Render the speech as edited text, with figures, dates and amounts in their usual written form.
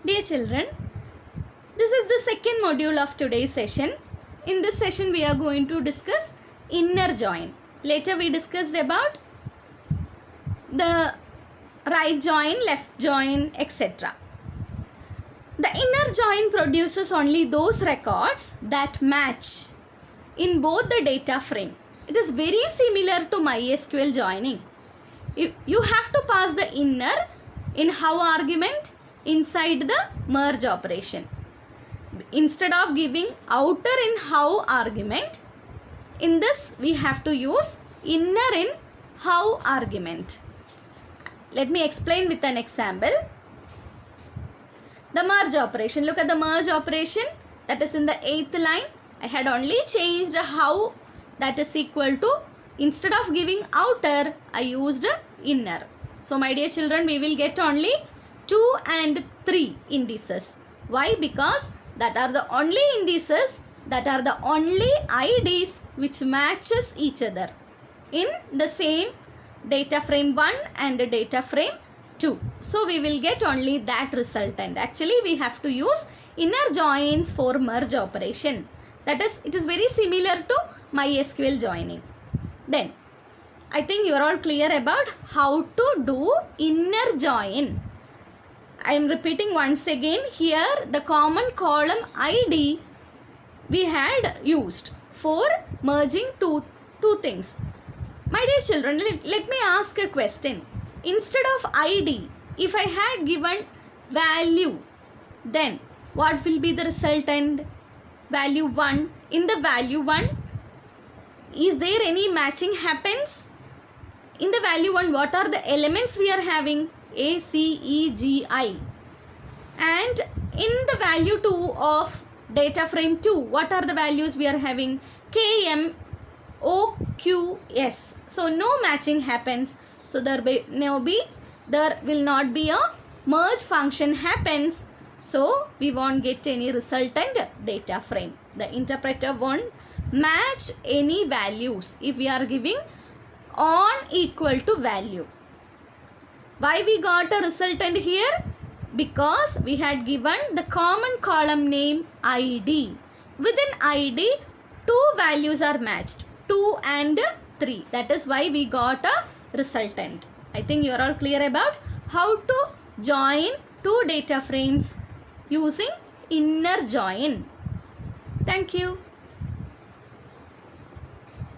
Dear children, this is the second module of today's session. In this session we are going to discuss inner join. Later we discussed about the right join, left join, etc. The inner join produces only those records that match in both the data frame. It is very similar to MySQL joining. You have to pass the inner in how argument inside the merge operation. Instead of giving outer in how argument, in this we have to use inner in how argument. Let me explain with an example. The merge operation. Look at the merge operation, that is in the 8th line. I had only changed how, that is equal to, instead of giving outer, I used inner. So my dear children, we will get only 2 and 3 indices. Why? Because that are the only indices, that are the only IDs which matches each other in the same data frame 1 and data frame 2. So we will get only that resultant. Actually we have to use inner joins for merge operation. That is, it is very similar to MySQL joining. Then I think you are all clear about how to do inner join. I am repeating once again. Here the common column ID we had used for merging two things. My dear children, let me ask a question. Instead of ID, if I had given value, then what will be the resultant? Value 1. In the value 1, is there any matching happens? In the value 1, what are the elements we are having? A, C, E, G, I. And in the value 2 of data frame 2, what are the values we are having? K, M, O, Q, S. So no matching happens. So there will not be a merge function happens. So we won't get any resultant data frame. The interpreter won't match any values if we are giving on equal to value. Why we got a resultant here? Because we had given the common column name ID. Within ID, 2 values are matched, 2 and 3. That is why we got a resultant. I think you are all clear about how to join 2 data frames using inner join. Thank you.